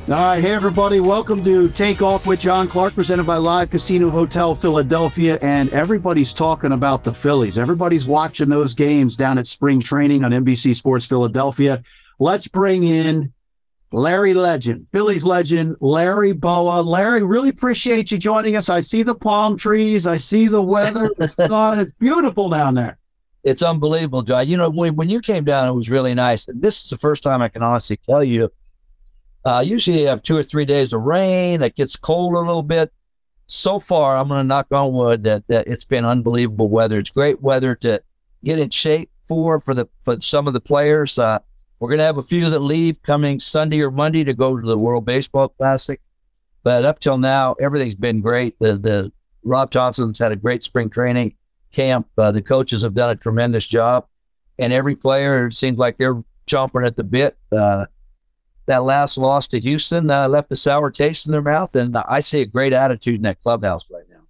All right, hey everybody, welcome to Takeoff with John Clark, presented by Live Casino Hotel Philadelphia, and everybody's talking about the Phillies. Everybody's watching those games down at spring training on NBC Sports Philadelphia. Let's bring in Larry legend, Phillies legend, Larry Bowa. Larry, really appreciate you joining us. I see the palm trees, I see the weather, the sun. It's beautiful down there. It's unbelievable, John. You know, when you came down, it was really nice. This is the first time I can honestly tell you. Usually you have 2 or 3 days of rain. It gets cold a little bit. So far, I'm going to knock on wood that it's been unbelievable weather. It's great weather to get in shape for some of the players. We're going to have a few that leave coming Sunday or Monday to go to the World Baseball Classic. But up till now, everything's been great. The Rob Thompson's had a great spring training camp. The coaches have done a tremendous job. And every player, it seems like they're chomping at the bit. That last loss to Houston left a sour taste in their mouth, and I see a great attitude in that clubhouse right now.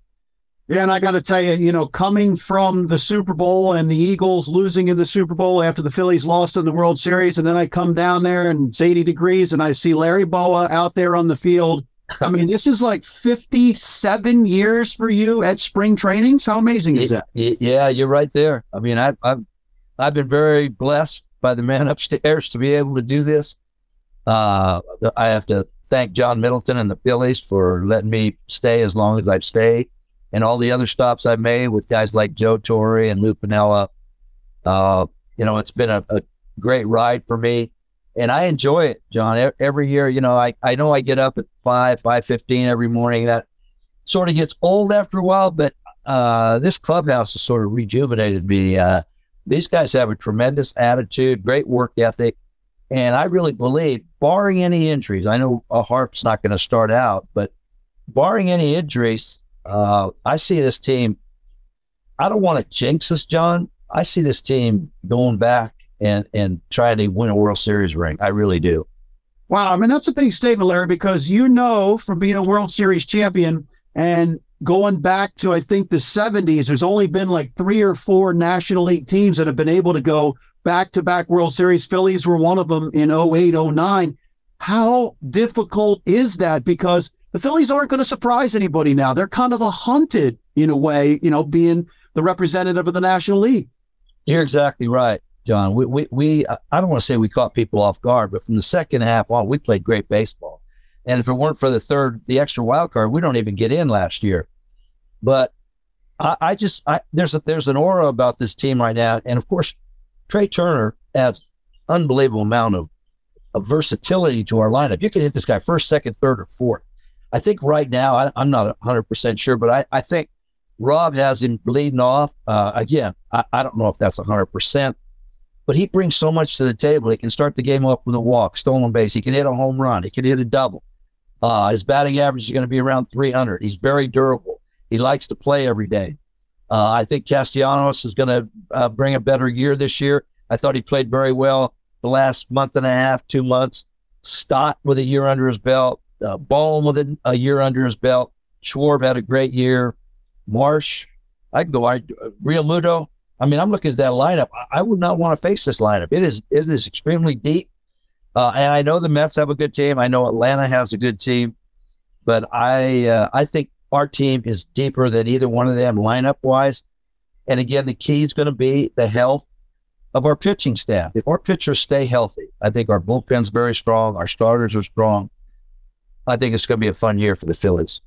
Yeah, and I got to tell you, you know, coming from the Super Bowl and the Eagles losing in the Super Bowl after the Phillies lost in the World Series, and then I come down there and it's 80 degrees, and I see Larry Bowa out there on the field. I mean, this is like 57 years for you at spring trainings. How amazing is that? Yeah, you're right there. I mean, I've been very blessed by the man upstairs to be able to do this. I have to thank John Middleton and the Phillies for letting me stay as long as I've stayed, and all the other stops I've made with guys like Joe Torre and Lou Piniella. You know, it's been a great ride for me, and I enjoy it, John. Every year, you know, I know I get up at 5:15 every morning. That sort of gets old after a while, but this clubhouse has sort of rejuvenated me. These guys have a tremendous attitude, great work ethic. And I really believe, barring any injuries, I know Harp's not going to start out, but barring any injuries, I see this team, I don't want to jinx us, John. I see this team going back and trying to win a World Series ring. I really do. Wow. I mean, that's a big statement, Larry, because you know from being a World Series champion and going back to, I think, the 70s, there's only been like 3 or 4 National League teams that have been able to go back-to-back World Series. Phillies were one of them in 08, 09. How difficult is that? Because the Phillies aren't going to surprise anybody now. They're kind of a hunted, in a way, you know, being the representative of the National League. You're exactly right, John. We I don't want to say we caught people off guard, but from the second half on, we played great baseball. And if it weren't for the extra wild card, we don't even get in last year. But there's an aura about this team right now. And of course, Trea Turner adds unbelievable amount of versatility to our lineup. You can hit this guy first, second, third, or fourth. I think right now, I'm not 100% sure, but I think Rob has him leading off. Again, I don't know if that's 100%, but he brings so much to the table. He can start the game off with a walk, stolen base. He can hit a home run. He can hit a double. His batting average is going to be around 300. He's very durable. He likes to play every day. I think Castellanos is going to bring a better year this year. I thought he played very well the last month and a half, 2 months. Stott with a year under his belt. Bohm with a year under his belt. Schwarber had a great year. Marsh, I can go. Real Muto. I mean, I'm looking at that lineup. I would not want to face this lineup. It is extremely deep. And I know the Mets have a good team. I know Atlanta has a good team. But I think our team is deeper than either one of them lineup-wise. And again, the key is going to be the health of our pitching staff. If our pitchers stay healthy, I think our bullpen's very strong. Our starters are strong. I think it's going to be a fun year for the Phillies.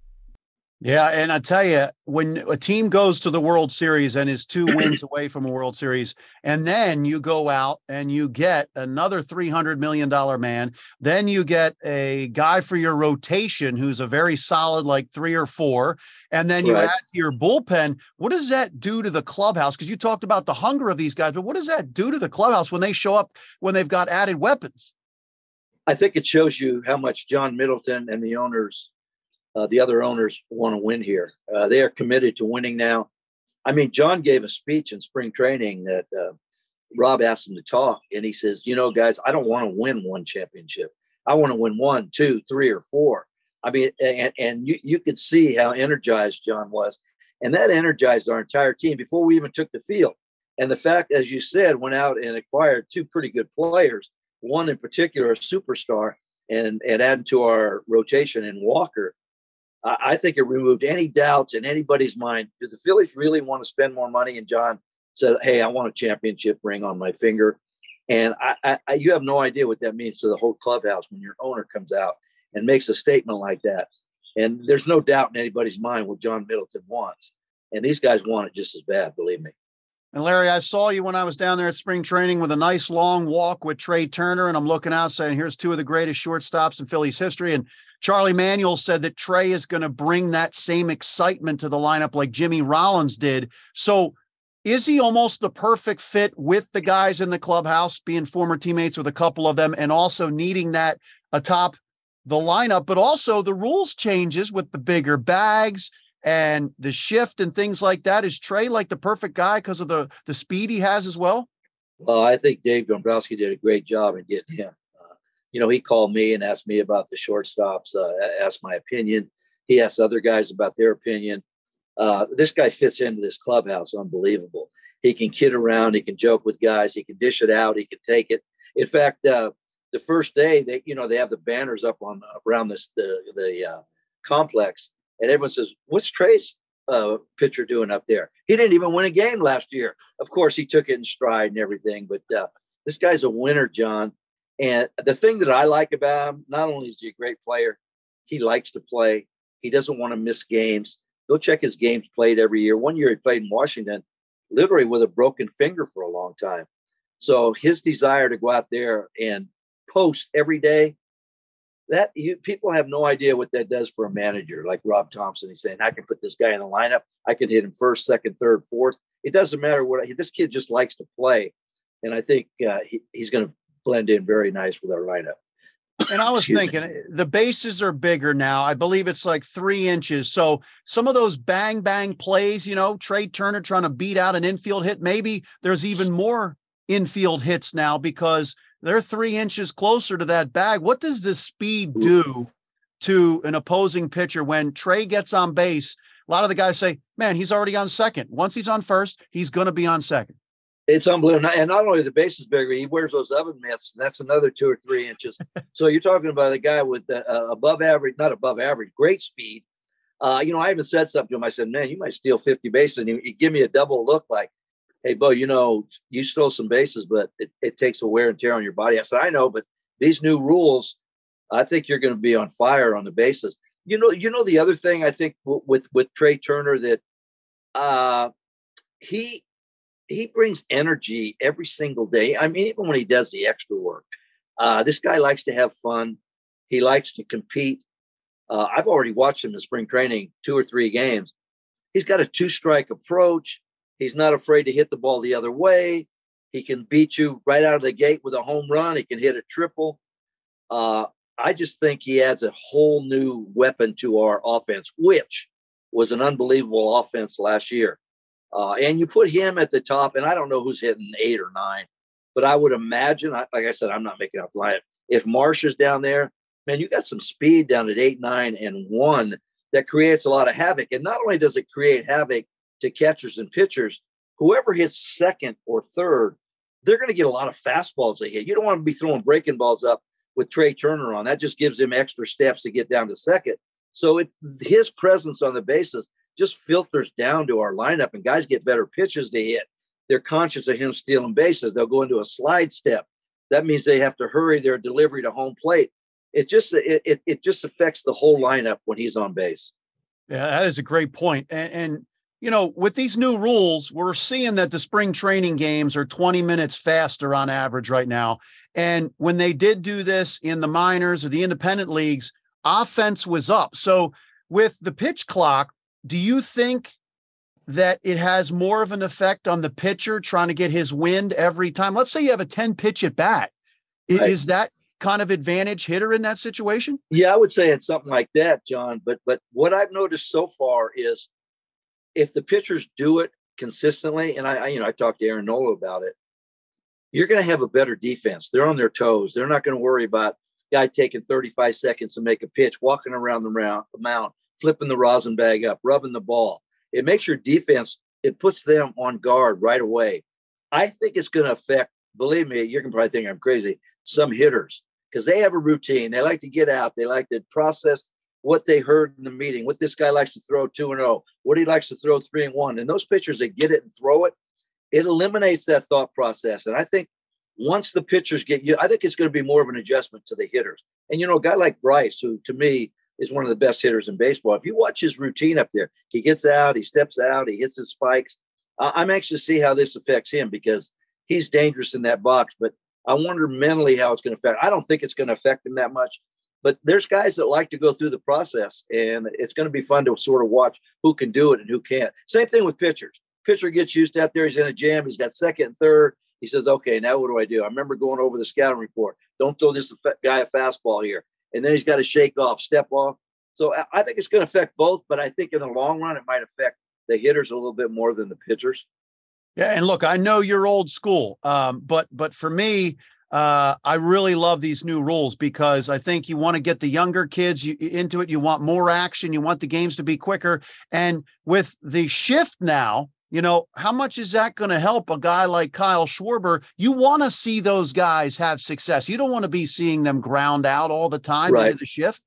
Yeah, and I tell you, when a team goes to the World Series and is 2 wins away from a World Series, and then you go out and you get another $300 million man, then you get a guy for your rotation who's a very solid, like 3 or 4, and then you add to your bullpen. What does that do to the clubhouse? Because you talked about the hunger of these guys, but what does that do to the clubhouse when they show up, when they've got added weapons? I think it shows you how much John Middleton and the owners, the other owners, want to win here. They are committed to winning now. I mean, John gave a speech in spring training that Rob asked him to talk, and he says, you know, guys, I don't want to win one championship. I want to win 1, 2, 3, or 4. I mean, and you could see how energized John was, and that energized our entire team before we even took the field. And the fact, as you said, went out and acquired 2 pretty good players, one in particular, a superstar. and adding to our rotation in Walker, I think it removed any doubts in anybody's mind. Do the Phillies really want to spend more money? And John said, hey, I want a championship ring on my finger. And you have no idea what that means to the whole clubhouse when your owner comes out and makes a statement like that. And there's no doubt in anybody's mind what John Middleton wants. And these guys want it just as bad, believe me. And Larry, I saw you when I was down there at spring training with a nice long walk with Trea Turner, and I'm looking out saying, here's two of the greatest shortstops in Phillies history. And Charlie Manuel said that Trea is going to bring that same excitement to the lineup like Jimmy Rollins did. So is he almost the perfect fit with the guys in the clubhouse, being former teammates with a couple of them, and also needing that atop the lineup, but also the rules changes with the bigger bags and the shift and things like that? Is Trea like the perfect guy because of the speed he has as well? Well, I think Dave Dombrowski did a great job in getting him. He called me and asked me about the shortstops, asked my opinion. He asked other guys about their opinion. This guy fits into this clubhouse unbelievable. He can kid around. He can joke with guys. He can dish it out. He can take it. In fact, the first day they have the banners up around the complex, and everyone says, "What's Trea's pitcher doing up there? He didn't even win a game last year." Of course, he took it in stride and everything, but this guy's a winner, John. And the thing that I like about him, not only is he a great player, he likes to play. He doesn't want to miss games. Go check his games played every year. One year he played in Washington, literally with a broken finger for a long time. So his desire to go out there and post every day, people have no idea what that does for a manager like Rob Thompson. He's saying, I can put this guy in the lineup. I can hit him first, second, third, fourth. It doesn't matter this kid just likes to play. And I think he's going to blend in very nice with our lineup. And I was thinking the bases are bigger now. I believe it's like 3 inches. So some of those bang, bang plays, Trea Turner trying to beat out an infield hit, maybe there's even more infield hits now because they're 3 inches closer to that bag. What does this speed do to an opposing pitcher when Trea gets on base? A lot of the guys say, man, he's already on second. Once he's on first, he's going to be on second. It's unbelievable. And not only the base is bigger, he wears those oven mitts, and that's another 2 or 3 inches. So you're talking about a guy with not above average, great speed. I even said something to him. I said, man, you might steal 50 bases. And he give me a double look like, hey, Bo, you stole some bases, but it takes a wear and tear on your body. I said, I know, but these new rules, I think you're going to be on fire on the bases. The other thing I think with Trea Turner that he brings energy every single day. I mean, even when he does the extra work, this guy likes to have fun. He likes to compete. I've already watched him in spring training 2 or 3 games. He's got a 2-strike approach. He's not afraid to hit the ball the other way. He can beat you right out of the gate with a home run. He can hit a triple. I just think he adds a whole new weapon to our offense, which was an unbelievable offense last year. And you put him at the top, and I don't know who's hitting 8 or 9, but I would imagine, like I said, I'm not making out the lineup. If Marsh is down there, man, you got some speed down at 8, 9, and 1 that creates a lot of havoc. And not only does it create havoc to catchers and pitchers, whoever hits second or third, they're going to get a lot of fastballs they hit. You don't want to be throwing breaking balls up with Trea Turner on. That just gives him extra steps to get down to second. So his presence on the bases just filters down to our lineup, and guys get better pitches to hit. They're conscious of him stealing bases. They'll go into a slide step. That means they have to hurry their delivery to home plate. It just affects the whole lineup when he's on base. Yeah, that is a great point. And with these new rules, we're seeing that the spring training games are 20 minutes faster on average right now. And when they did do this in the minors or the independent leagues, offense was up. So with the pitch clock, do you think that it has more of an effect on the pitcher trying to get his wind every time? Let's say you have a 10 pitch at bat. Right. Is that kind of advantage hitter in that situation? Yeah, I would say it's something like that, John. But what I've noticed so far is if the pitchers do it consistently, and I talked to Aaron Nola about it, you're going to have a better defense. They're on their toes. They're not going to worry about guy taking 35 seconds to make a pitch, walking around the mound, flipping the rosin bag up, rubbing the ball. It makes your defense, it puts them on guard right away. I think it's going to affect, believe me, you're going to probably think I'm crazy, some hitters. because they have a routine. They like to get out. They like to process what they heard in the meeting, what this guy likes to throw 2-0, what he likes to throw 3-1. And those pitchers that get it and throw it, it eliminates that thought process. And I think once the pitchers get you, I think it's going to be more of an adjustment to the hitters. And, a guy like Bryce, who to me is one of the best hitters in baseball, if you watch his routine up there, he gets out, he steps out, he hits his spikes. I'm anxious to see how this affects him because he's dangerous in that box. But I wonder mentally how it's going to affect. I don't think it's going to affect him that much. But there's guys that like to go through the process, and it's going to be fun to sort of watch who can do it and who can't. Same thing with pitchers. Pitcher gets used to out there. He's in a jam. He's got second and third. He says, okay, now what do? I remember going over the scouting report. Don't throw this guy a fastball here. And then he's got to shake off, step off. So I think it's going to affect both, but I think in the long run, it might affect the hitters a little bit more than the pitchers. Yeah. And look, I know you're old school, but for me, I really love these new rules because I think you want to get the younger kids into it. You want more action. You want the games to be quicker. And with the shift now, how much is that going to help a guy like Kyle Schwarber? You want to see those guys have success. You don't want to be seeing them ground out all the time into the shift.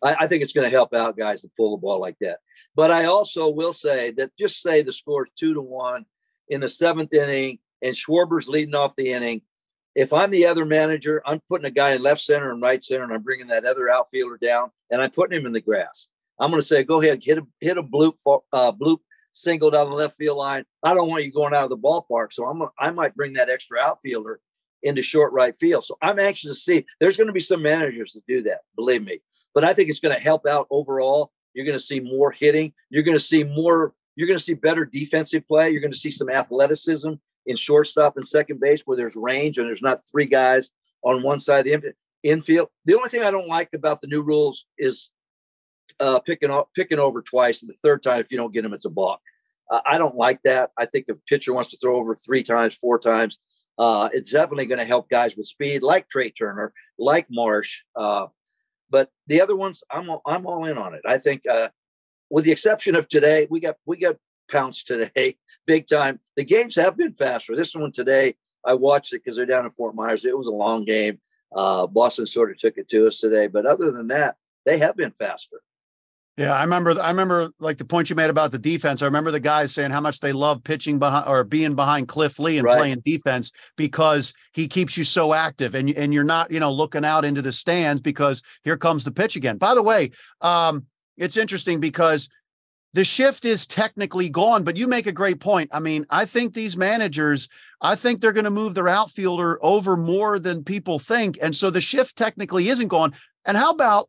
I think it's going to help out guys that pull the ball like that. But I also will say that just say the score is 2-1 in the seventh inning and Schwarber's leading off the inning. If I'm the other manager, I'm putting a guy in left center and right center, and I'm bringing that other outfielder down, and I'm putting him in the grass. I'm going to say, go ahead, hit a bloop single down the left field line. I don't want you going out of the ballpark, so I might bring that extra outfielder into short right field. So I'm anxious to see. There's going to be some managers that do that, believe me. But I think it's going to help out overall. You're going to see more hitting. You're going to see more. You're going to see better defensive play. You're going to see some athleticism in shortstop and second base where there's range and there's not three guys on one side of the infield. The only thing I don't like about the new rules is picking over twice, and the third time, if you don't get them, it's a balk. I don't like that. I think if a pitcher wants to throw over 3 times, 4 times, it's definitely going to help guys with speed, like Trea Turner, like Marsh. But the other ones, I'm all in on it. I think, with the exception of today, we got pounced today, big time. The games have been faster. This one today, I watched it because they're down in Fort Myers. It was a long game. Boston sort of took it to us today, but other than that, they have been faster. Yeah, I remember like the point you made about the defense. I remember the guys saying how much they love pitching behind or being behind Cliff Lee and playing defense because he keeps you so active and you're not, looking out into the stands because here comes the pitch again. By the way, it's interesting because the shift is technically gone, but you make a great point. I mean, I think these managers, I think they're going to move their outfielder over more than people think. And so the shift technically isn't gone. And how about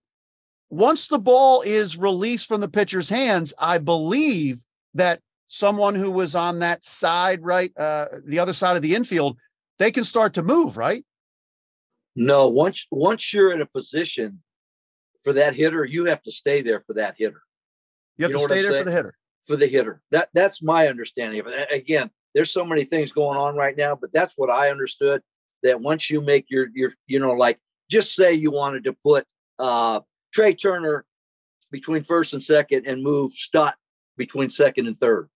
once the ball is released from the pitcher's hands, I believe that someone who was on that side, right, the other side of the infield, they can start to move, right? No, once you're in a position for that hitter, you have to stay there for that hitter. You have to stay there for the hitter. For the hitter. That's my understanding of it. Again, there's so many things going on right now, but that's what I understood. That once you make your like just say you wanted to put Trea Turner between first and second and move Stott between second and third.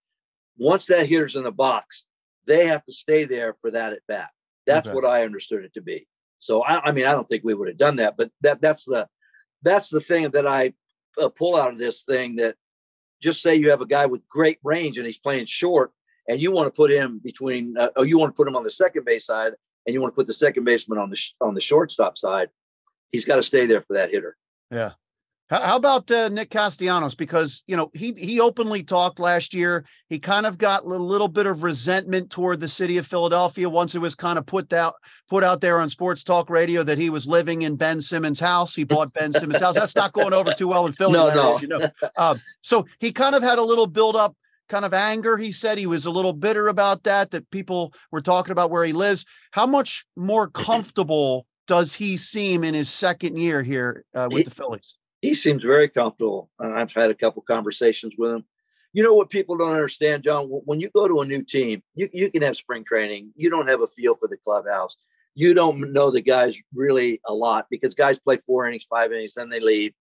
Once that hitter's in the box, they have to stay there for that at bat. That's what I understood it to be. So I mean, I don't think we would have done that, but that's the thing that I pull out of this thing. That just say you have a guy with great range and he's playing short, and you want to put him between, or you want to put him on the second base side, and you want to put the second baseman on the shortstop side. He's got to stay there for that hitter. Yeah. How about Nick Castellanos? Because, he openly talked last year. He kind of got a little bit of resentment toward the city of Philadelphia once it was kind of put out there on sports talk radio that he was living in Ben Simmons' house. He bought Ben Simmons' house. That's not going over too well in Philly. No. As you know. So he kind of had a little build up kind of anger. He said he was a little bitter about that people were talking about where he lives. How much more comfortable does he seem in his second year here with the Phillies? He seems very comfortable. I've had a couple conversations with him. You know what people don't understand, John? When you go to a new team, you can have spring training. You don't have a feel for the clubhouse. You don't know the guys really a lot because guys play 4 innings, 5 innings, then they leave.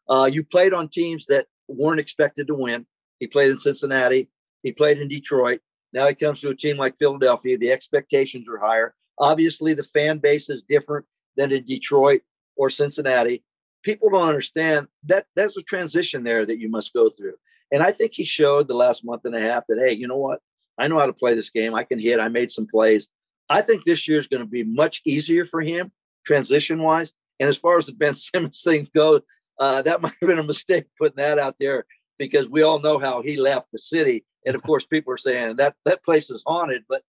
You played on teams that weren't expected to win. He played in Cincinnati. He played in Detroit. Now he comes to a team like Philadelphia. The expectations are higher. Obviously, the fan base is different. than in Detroit or Cincinnati. People don't understand that there's a transition there that you must go through. And I think he showed the last month and a half that, hey, you know what? I know how to play this game. I can hit. I made some plays. I think this year is going to be much easier for him transition-wise. And as far as the Ben Simmons thing goes, that might have been a mistake putting that out there because we all know how he left the city. And, of course, people are saying that place is haunted. But,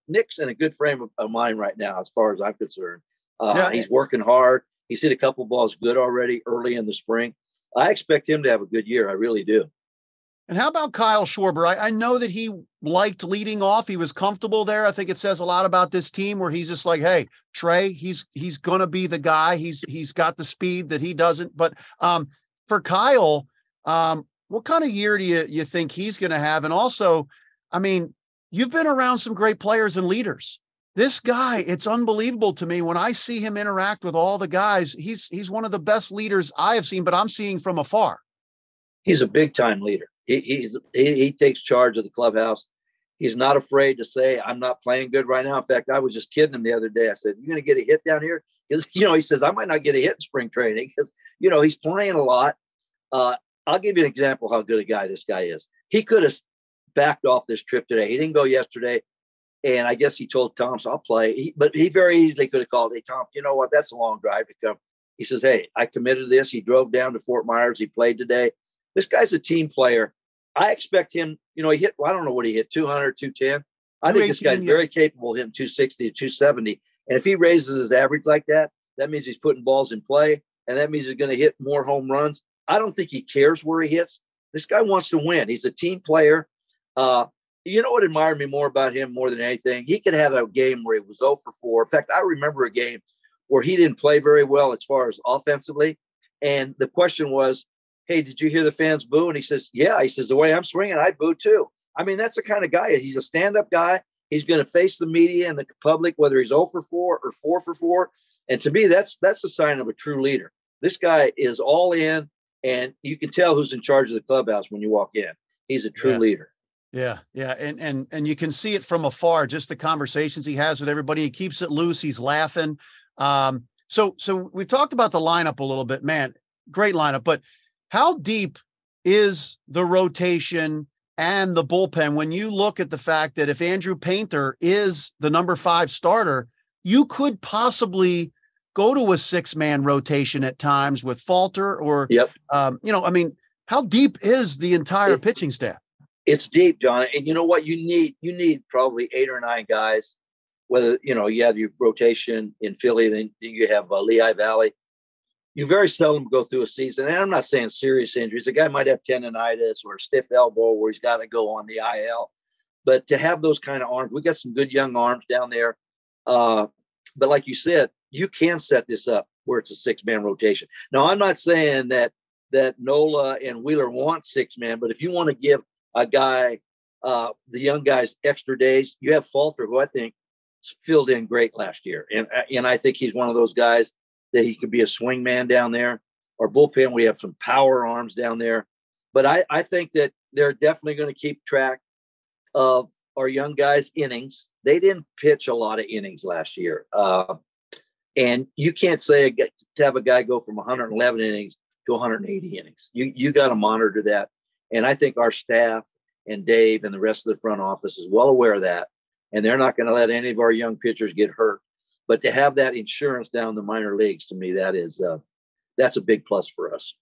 Nick's in a good frame of mind right now as far as I'm concerned. He's working hard. He's hit a couple balls good already early in the spring. I expect him to have a good year. I really do. And how about Kyle Schwarber? I know that he liked leading off. He was comfortable there. I think it says a lot about this team where he's just like, hey, Trey, he's going to be the guy. He's got the speed that he doesn't. But for Kyle, what kind of year do you think he's going to have? And also, I mean, you've been around some great players and leaders. This guy, it's unbelievable to me when I see him interact with all the guys. He's one of the best leaders I have seen, but I'm seeing from afar. He's a big time leader. He takes charge of the clubhouse. He's not afraid to say, I'm not playing good right now. In fact, I was just kidding him the other day. I said, you're going to get a hit down here? Because, he says, I might not get a hit in spring training because, he's playing a lot. I'll give you an example how good a guy this guy is. He could have backed off this trip today. He didn't go yesterday. And I guess he told Tom, I'll play. But he very easily could have called, hey, Tom, you know what? That's a long drive to come. He says, hey, I committed to this. He drove down to Fort Myers. He played today. This guy's a team player. I expect him, he hit, I don't know what he hit, 200, 210. I think this guy's very capable of hitting 260 to 270. And if he raises his average like that, that means he's putting balls in play. And that means he's going to hit more home runs. I don't think he cares where he hits. This guy wants to win. He's a team player. You know what admired me more about him more than anything? He could have a game where he was 0 for 4. In fact, I remember a game where he didn't play very well as far as offensively. And the question was, hey, did you hear the fans boo? And he says, yeah. He says, the way I'm swinging, I boo too. I mean, that's the kind of guy. He's a stand-up guy. He's going to face the media and the public, whether he's 0 for 4 or 4 for 4. And to me, that's the sign of a true leader. This guy is all in, and you can tell who's in charge of the clubhouse when you walk in. He's a true leader. Yeah. Yeah. And you can see it from afar, just the conversations he has with everybody. He keeps it loose. He's laughing. So we've talked about the lineup a little bit, man, great lineup, but how deep is the rotation and the bullpen when you look at the fact that if Andrew Painter is the number 5 starter, you could possibly go to a 6-man rotation at times with Falter or, how deep is the entire pitching staff? It's deep, John. And you know what? You need probably 8 or 9 guys, whether, you have your rotation in Philly, then you have Lehigh Valley. You very seldom go through a season. And I'm not saying serious injuries. A guy might have tendonitis or a stiff elbow where he's got to go on the IL. But to have those kind of arms, we got some good young arms down there. But like you said, you can set this up where it's a 6-man rotation. Now, I'm not saying that Nola and Wheeler want 6-man, but if you want to give a guy, the young guys, extra days, you have Falter, who I think filled in great last year. And I think he's one of those guys that he could be a swing man down there. Our bullpen, we have some power arms down there. But I think that they're definitely going to keep track of our young guys' innings. They didn't pitch a lot of innings last year. And you can't say to have a guy go from 111 innings to 180 innings. You got to monitor that. And I think our staff and Dave and the rest of the front office is well aware of that. And they're not going to let any of our young pitchers get hurt. But to have that insurance down the minor leagues, to me, that's a big plus for us.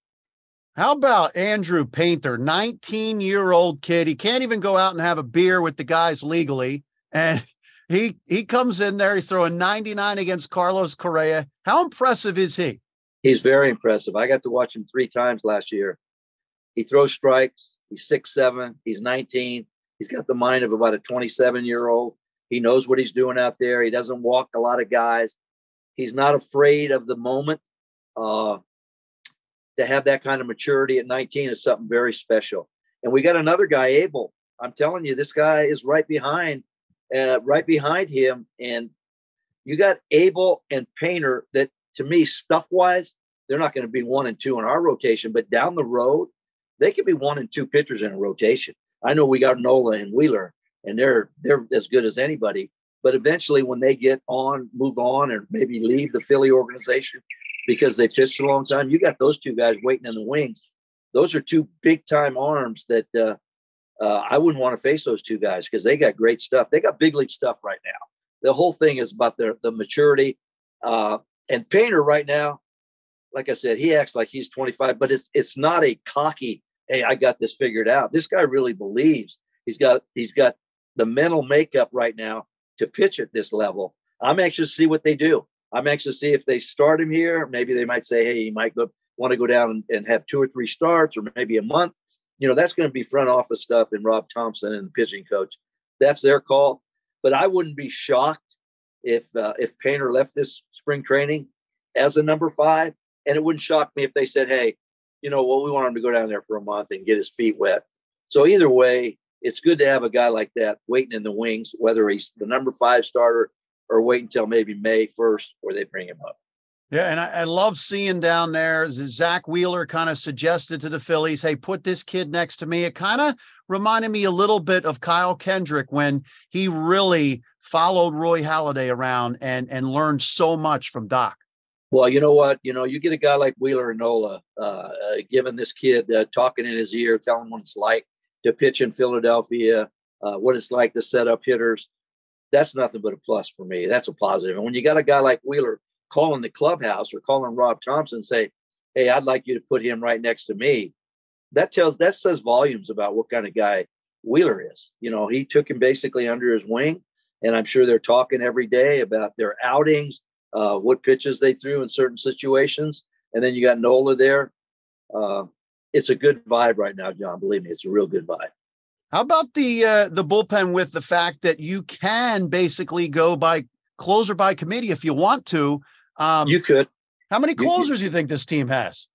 How about Andrew Painter, 19-year-old kid? He can't even go out and have a beer with the guys legally. And he comes in there. He's throwing 99 against Carlos Correa. How impressive is he? He's very impressive. I got to watch him 3 times last year. He throws strikes. He's 6'7". He's 19. He's got the mind of about a 27-year-old. He knows what he's doing out there. He doesn't walk a lot of guys. He's not afraid of the moment. To have that kind of maturity at 19 is something very special. And we got another guy, Abel. I'm telling you, this guy is right behind him. And you got Abel and Painter that, to me, stuff-wise, they're not going to be 1 and 2 in our rotation. But down the road, they could be 1 and 2 pitchers in a rotation. I know we got Nola and Wheeler, and they're as good as anybody. But eventually when they move on, or maybe leave the Philly organization because they pitched a long time, you got those two guys waiting in the wings. Those are two big time arms that I wouldn't want to face those two guys because they got great stuff. They got big league stuff right now. The whole thing is about the maturity. And Painter right now, like I said, he acts like he's 25, but it's not a cocky, hey, I got this figured out. This guy really believes he's got the mental makeup right now to pitch at this level. I'm anxious to see what they do. I'm anxious to see if they start him here. Maybe they might say, hey, he might want to go down and have 2 or 3 starts, or maybe a month. That's going to be front office stuff and Rob Thompson and the pitching coach. That's their call. But I wouldn't be shocked if Painter left this spring training as a number 5. And it wouldn't shock me if they said, hey, we want him to go down there for a month and get his feet wet. So either way, it's good to have a guy like that waiting in the wings, whether he's the number 5 starter or wait until maybe May 1st where they bring him up. Yeah, and I love seeing down there, Zach Wheeler kind of suggested to the Phillies, hey, put this kid next to me. It kind of reminded me a little bit of Kyle Kendrick when he really followed Roy Halladay around and learned so much from Doc. Well, you know what? You get a guy like Wheeler and Nola giving this kid, talking in his ear, telling him what it's like to pitch in Philadelphia, what it's like to set up hitters. That's nothing but a plus for me. That's a positive. And when you got a guy like Wheeler calling the clubhouse or calling Rob Thompson and say, hey, I'd like you to put him right next to me, that says volumes about what kind of guy Wheeler is. He took him basically under his wing, and I'm sure they're talking every day about their outings, what pitches they threw in certain situations. And then you got Nola there. It's a good vibe right now, John. Believe me, it's a real good vibe. How about the bullpen with the fact that you can basically go by closer by committee if you want to? You could. How many closers do you think this team has?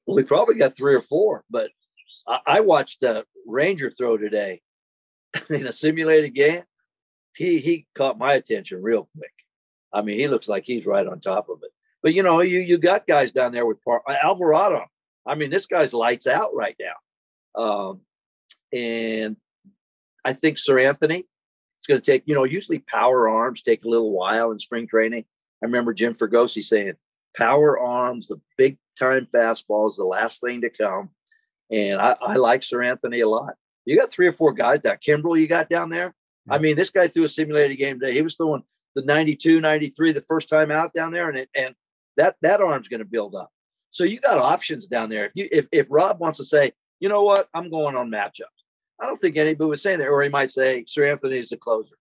Well, we probably got 3 or 4, but I watched Ranger throw today in a simulated game. He caught my attention real quick. I mean, he looks like he's right on top of it. But, you got guys down there with Alvarado. I mean, this guy's lights out right now. And I think Sir Anthony, it's going to take, usually power arms take a little while in spring training. I remember Jim Fregosi saying power arms, the big time fastball is the last thing to come. And I like Sir Anthony a lot. You got 3 or 4 guys down. Kimbrel, you got down there. Yeah. I mean, this guy threw a simulated game today. He was throwing the 92, 93 the first time out down there. And that arm's going to build up. So you got options down there. If Rob wants to say, you know what, I'm going on matchups, I don't think anybody would say that. Or he might say Sir Anthony is the closer.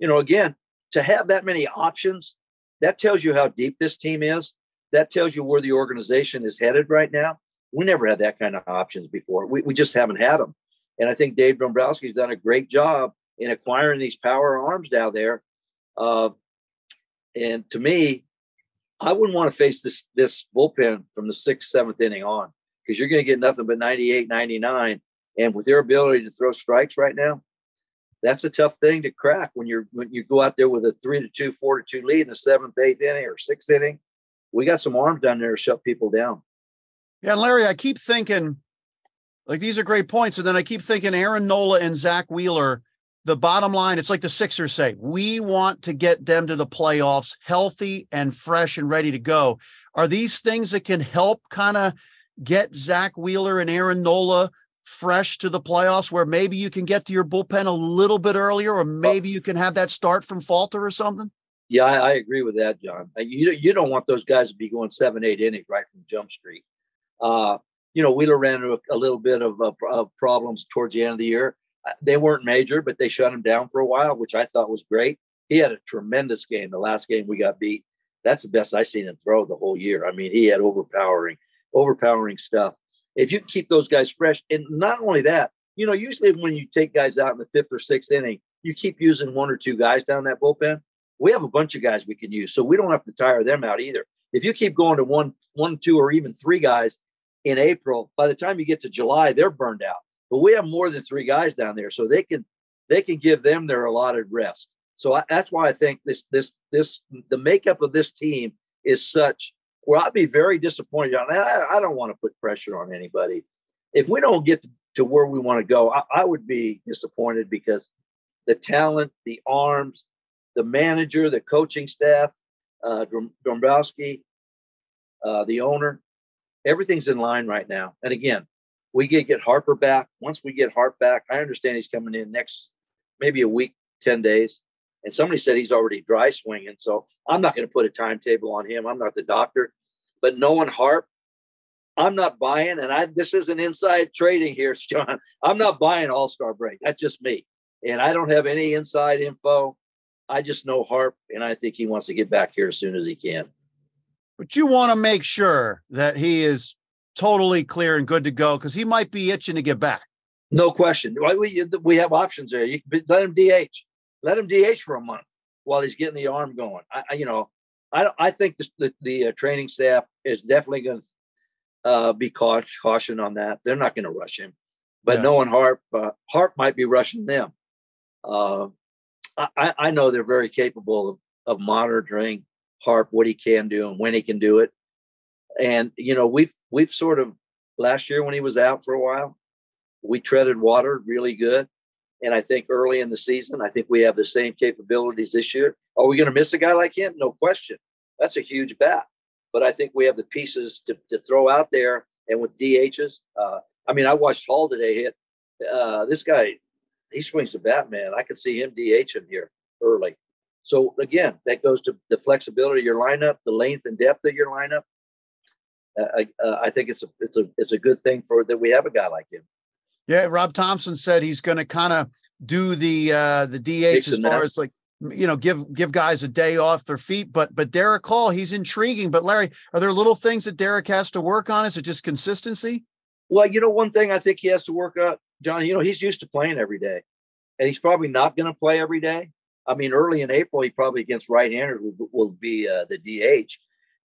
Again, to have that many options, that tells you how deep this team is. That tells you where the organization is headed right now. We never had that kind of options before. We just haven't had them. And I think Dave Dombrowski's done a great job in acquiring these power arms down there. And to me, I wouldn't want to face this bullpen from the 6th, 7th inning on, because you're going to get nothing but 98, 99. And with their ability to throw strikes right now, that's a tough thing to crack when you go out there with a 3-2, 4-2 lead in the 7th, 8th inning or 6th inning. We got some arms down there to shut people down. Yeah, and Larry, I keep thinking, like, these are great points. And then I keep thinking Aaron Nola and Zach Wheeler, the bottom line, it's like the Sixers say, we want to get them to the playoffs healthy and fresh and ready to go. Are these things that can help kind of get Zach Wheeler and Aaron Nola fresh to the playoffs, where maybe you can get to your bullpen a little bit earlier, or maybe you can have that start from Falter or something? Yeah, I agree with that, John. You don't want those guys to be going 7, 8 innings right from Jump Street. Wheeler ran into a little bit of problems towards the end of the year. They weren't major, but they shut him down for a while, which I thought was great. He had a tremendous game. The last game we got beat, that's the best I've seen him throw the whole year. I mean, he had overpowering stuff. If you keep those guys fresh, and not only that, usually when you take guys out in the 5th or 6th inning, you keep using 1 or 2 guys down that bullpen. We have a bunch of guys we can use, so we don't have to tire them out either. If you keep going to 1, 2, or even 3 guys in April, by the time you get to July, they're burned out. But we have more than 3 guys down there, so they can give them their allotted rest. So that's why I think the makeup of this team is such where I'd be very disappointed. I don't want to put pressure on anybody. If we don't get to where we want to go, I would be disappointed, because the talent, the arms, the manager, the coaching staff, Dombrowski, the owner, everything's in line right now. And again, we get Harper back. Once we get Hart back, I understand he's coming in next, maybe a week, 10 days. And somebody said he's already dry swinging. So I'm not going to put a timetable on him. I'm not the doctor. But knowing Harp, I'm not buying, and this isn't inside trading here, John. I'm not buying All-Star break. That's just me. And I don't have any inside info. I just know Harp, and I think he wants to get back here as soon as he can. But you want to make sure that he is totally clear and good to go, because he might be itching to get back. No question. We have options there. You can let him DH. Let him DH for a month while he's getting the arm going. I think the training staff is definitely going to be caution on that. They're not going to rush him. But knowing Harp might be rushing them. I know they're very capable of monitoring Harp, what he can do and when he can do it. And, we've sort of, last year when he was out for a while, we treaded water really good. And I think early in the season, I think we have the same capabilities this year. Are we going to miss a guy like him? No question. That's a huge bat. But I think we have the pieces to throw out there. And with DHs, I watched Hall today hit. This guy, he swings the bat, man. I could see him DHing here early. So, again, that goes to the flexibility of your lineup, the length and depth of your lineup. I think it's a good thing that we have a guy like him. Yeah, Rob Thompson said he's going to kind of do the DH as far as give guys a day off their feet. But Derek Hall, he's intriguing. But Larry, are there little things that Derek has to work on? Is it just consistency? Well, one thing I think he has to work on, John. He's used to playing every day, and he's probably not going to play every day. Early in April, he probably against right-handers will be the DH.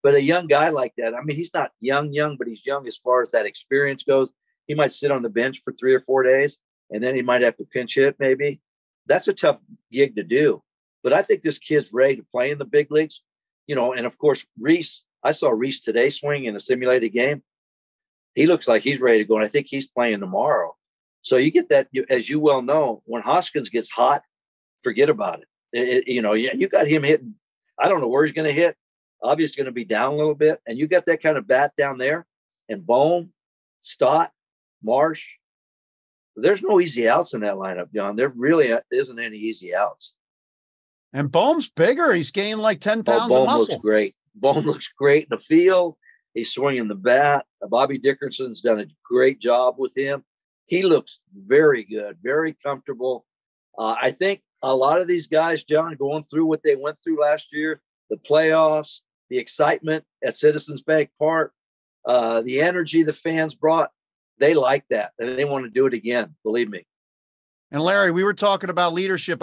But a young guy like that, he's not young, but he's young as far as that experience goes. He might sit on the bench for 3 or 4 days, and then he might have to pinch hit maybe. That's a tough gig to do. But I think this kid's ready to play in the big leagues. And of course, Reese, I saw Reese today swing in a simulated game. He looks like he's ready to go, and I think he's playing tomorrow. So you get that, as you well know, when Hoskins gets hot, forget about it. You got him hitting. I don't know where he's going to hit. Obviously going to be down a little bit. And you got that kind of bat down there. And Bohm, Stott, Marsh. There's no easy outs in that lineup, John. There really isn't any easy outs. And Bohm's bigger. He's gained like 10 pounds of muscle. Bohm looks great. Bohm looks great in the field. He's swinging the bat. Bobby Dickerson's done a great job with him. He looks very good, very comfortable. I think a lot of these guys, John, going through what they went through last year, the playoffs, the excitement at Citizens Bank Park, the energy the fans brought, they like that, and they want to do it again, believe me. And Larry, we were talking about leadership.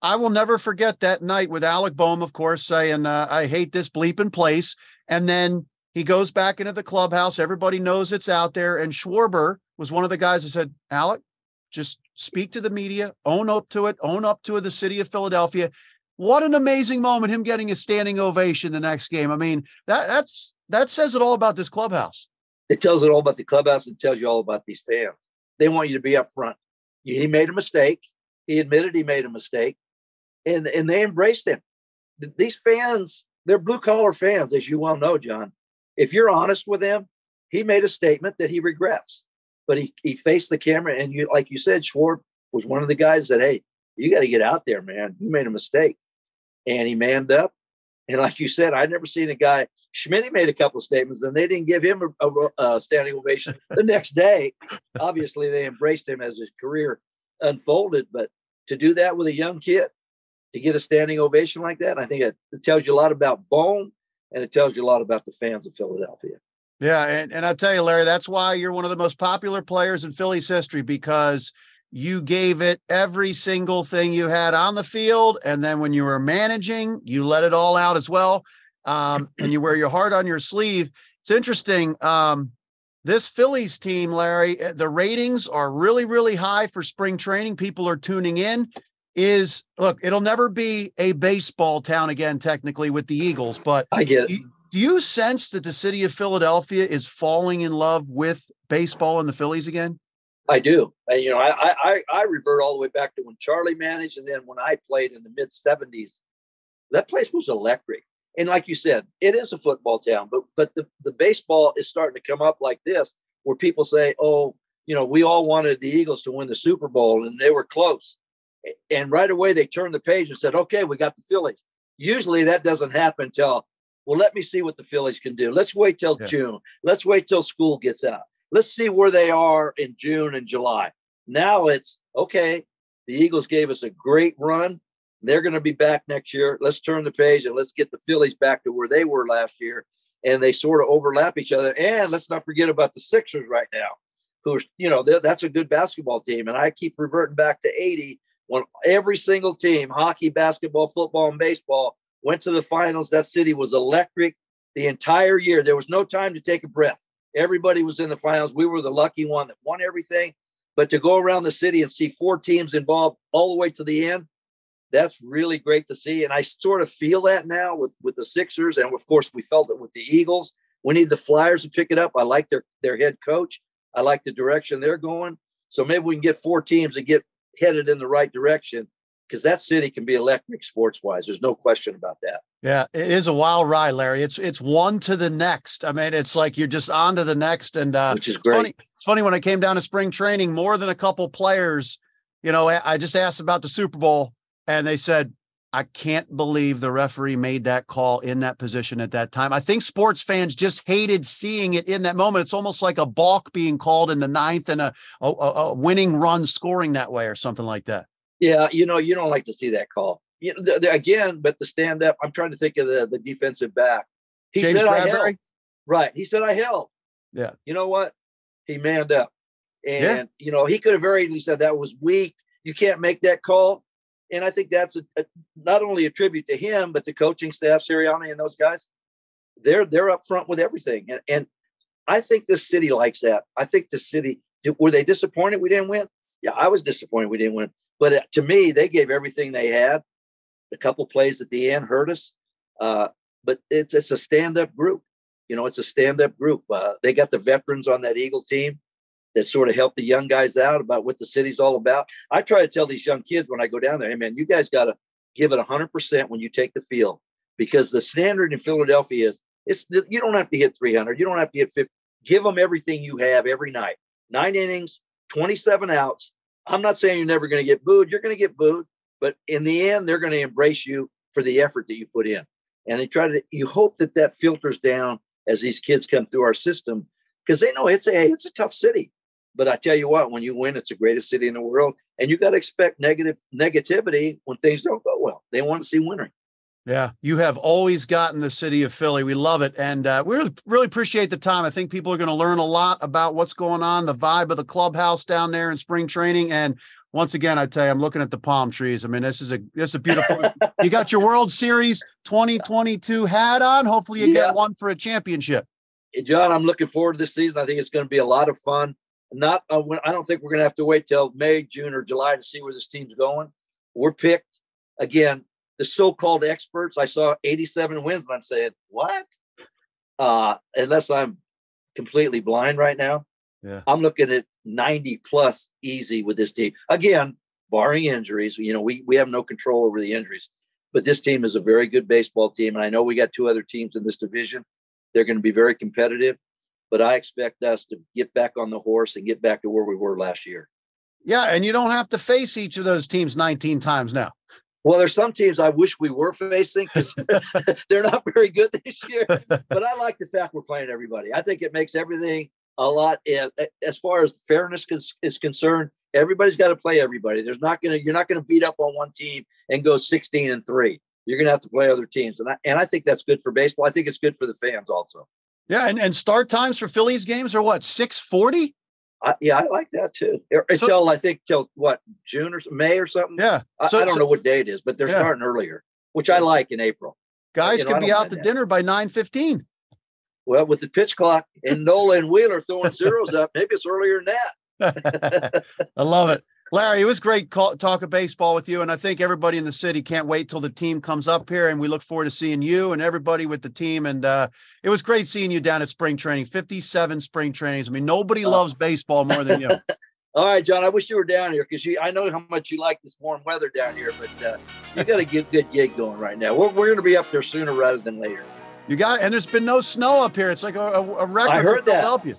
I will never forget that night with Alec Bohm, of course, saying, I hate this bleeping place. And then he goes back into the clubhouse. Everybody knows it's out there. And Schwarber was one of the guys that said, Alec, just speak to the media, own up to it, the city of Philadelphia. What an amazing moment, him getting a standing ovation the next game. That says it all about this clubhouse. It tells it all about the clubhouse and tells you all about these fans. They want you to be up front. He made a mistake. He admitted he made a mistake, and they embraced him. These fans, they're blue-collar fans, as you well know, John. If you're honest with him, he made a statement that he regrets. But he faced the camera, and like you said, Schwarber was one of the guys that, hey, you got to get out there, man. You made a mistake. And he manned up. And like you said, I'd never seen a guy. Schmitty made a couple of statements, and they didn't give him a standing ovation the next day. Obviously, they embraced him as his career unfolded. But to do that with a young kid, to get a standing ovation like that, I think it tells you a lot about Bohm, and it tells you a lot about the fans of Philadelphia. Yeah, and I tell you, Larry, that's why you're one of the most popular players in Phillies history, because you gave it every single thing you had on the field. And then when you were managing, you let it all out as well. And you wear your heart on your sleeve. It's interesting. This Phillies team, Larry, the ratings are really, really high for spring training. People are tuning in. Look, it'll never be a baseball town again, technically, with the Eagles, but I get it. Do you sense that the city of Philadelphia is falling in love with baseball and the Phillies again? I do. I revert all the way back to when Charlie managed, and then when I played in the mid-'70s That place was electric. And like you said, it is a football town, but the baseball is starting to come up like this, where people say, oh, we all wanted the Eagles to win the Super Bowl, and they were close. And right away they turned the page and said, okay, we got the Phillies. Usually that doesn't happen till, well, let me see what the Phillies can do. Let's wait till June. Let's wait till school gets out. Let's see where they are in June and July. Now it's, okay, the Eagles gave us a great run. They're going to be back next year. Let's turn the page and let's get the Phillies back to where they were last year. And they sort of overlap each other. And let's not forget about the Sixers right now, who's, that's a good basketball team. And I keep reverting back to 80, when every single team, hockey, basketball, football, and baseball, went to the finals. That city was electric the entire year. There was no time to take a breath. Everybody was in the finals. We were the lucky one that won everything. But to go around the city and see 4 teams involved all the way to the end, that's really great to see. And I sort of feel that now with the Sixers. And of course, we felt it with the Eagles. We need the Flyers to pick it up. I like their head coach. I like the direction they're going. So maybe we can get 4 teams and get headed in the right direction, because that city can be electric sports wise. There's no question about that. Yeah, it is a wild ride, Larry. It's one to the next. I mean, it's like you're just on to the next. And which is great. It's funny when I came down to spring training, more than a couple players, I just asked about the Super Bowl, and they said, I can't believe the referee made that call in that position at that time. I think sports fans just hated seeing it in that moment. It's almost like a balk being called in the 9th and a winning run scoring that way or something like that. Yeah, you don't like to see that call. Again, but the stand up, I'm trying to think of the defensive back. He James said Bradbury? I held. Right. He said I held. Yeah. You know what? He manned up. And, he could have very easily said that was weak. You can't make that call. And I think that's not only a tribute to him, but the coaching staff, Sirianni and those guys. They're up front with everything. And I think this city likes that. I think the city, were they disappointed we didn't win? Yeah, I was disappointed we didn't win. But to me, they gave everything they had. A couple plays at the end hurt us. But it's a stand-up group. It's a stand-up group. They got the veterans on that Eagle team that sort of help the young guys out about what the city's all about. I try to tell these young kids when I go down there, hey, man, you guys got to give it 100% when you take the field, because the standard in Philadelphia is you don't have to hit 300. You don't have to hit 50. Give them everything you have every night. 9 innings, 27 outs. I'm not saying you're never going to get booed. You're going to get booed, but in the end, they're going to embrace you for the effort that you put in. And you hope that filters down as these kids come through our system, because they know it's a tough city. But I tell you what, when you win, it's the greatest city in the world. And you got to expect negativity when things don't go well. They want to see winning. Yeah, you have always gotten the city of Philly. We love it. And we really appreciate the time. I think people are going to learn a lot about what's going on, the vibe of the clubhouse down there in spring training. And once again, I tell you, I'm looking at the palm trees. I mean, this is a beautiful, you got your World Series 2022 hat on. Hopefully you get one for a championship. Hey, John, I'm looking forward to this season. I think it's going to be a lot of fun. I don't think we're going to have to wait till May, June, or July to see where this team's going. We're picked. Again, the so-called experts, I saw 87 wins, and I'm saying, what? Unless I'm completely blind right now. Yeah. I'm looking at 90 plus easy with this team. Again, barring injuries, we have no control over the injuries, but this team is a very good baseball team. And I know we got 2 other teams in this division. They're going to be very competitive, but I expect us to get back on the horse and get back to where we were last year. Yeah. And you don't have to face each of those teams 19 times now. Well, there's some teams I wish we were facing because they're not very good this year, but I like the fact we're playing everybody. I think it makes everything a lot, as far as fairness is concerned. Everybody's got to play everybody. You're not going to beat up on one team and go 16-3. You're going to have to play other teams. And I think that's good for baseball. I think it's good for the fans also. Yeah. And start times for Phillies games are what, 6:40? I like that too. Till what, June or May or something? Yeah. I don't know what day it is, but they're starting earlier, which I like in April. Guys could be out to dinner by 9:15. Well, with the pitch clock and Nola and Wheeler throwing zeros up, maybe it's earlier than that. I love it. Larry, it was great talk of baseball with you. And I think everybody in the city can't wait till the team comes up here. And we look forward to seeing you and everybody with the team. And it was great seeing you down at spring training, 57 spring trainings. I mean, nobody loves baseball more than you. All right, John, I wish you were down here because I know how much you like this warm weather down here, but you got a good gig going right now. We're going to be up there sooner rather than later. You got it. And there's been no snow up here. It's like a record. I heard for that. Philadelphia.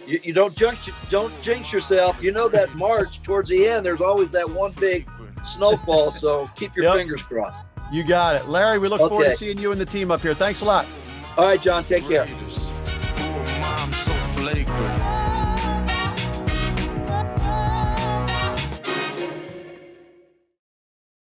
You don't jinx yourself. You know that March towards the end, there's always that one big snowfall. So keep your fingers crossed. You got it. Larry, we look forward to seeing you and the team up here. Thanks a lot. All right, John, take care. I'm so flagrant.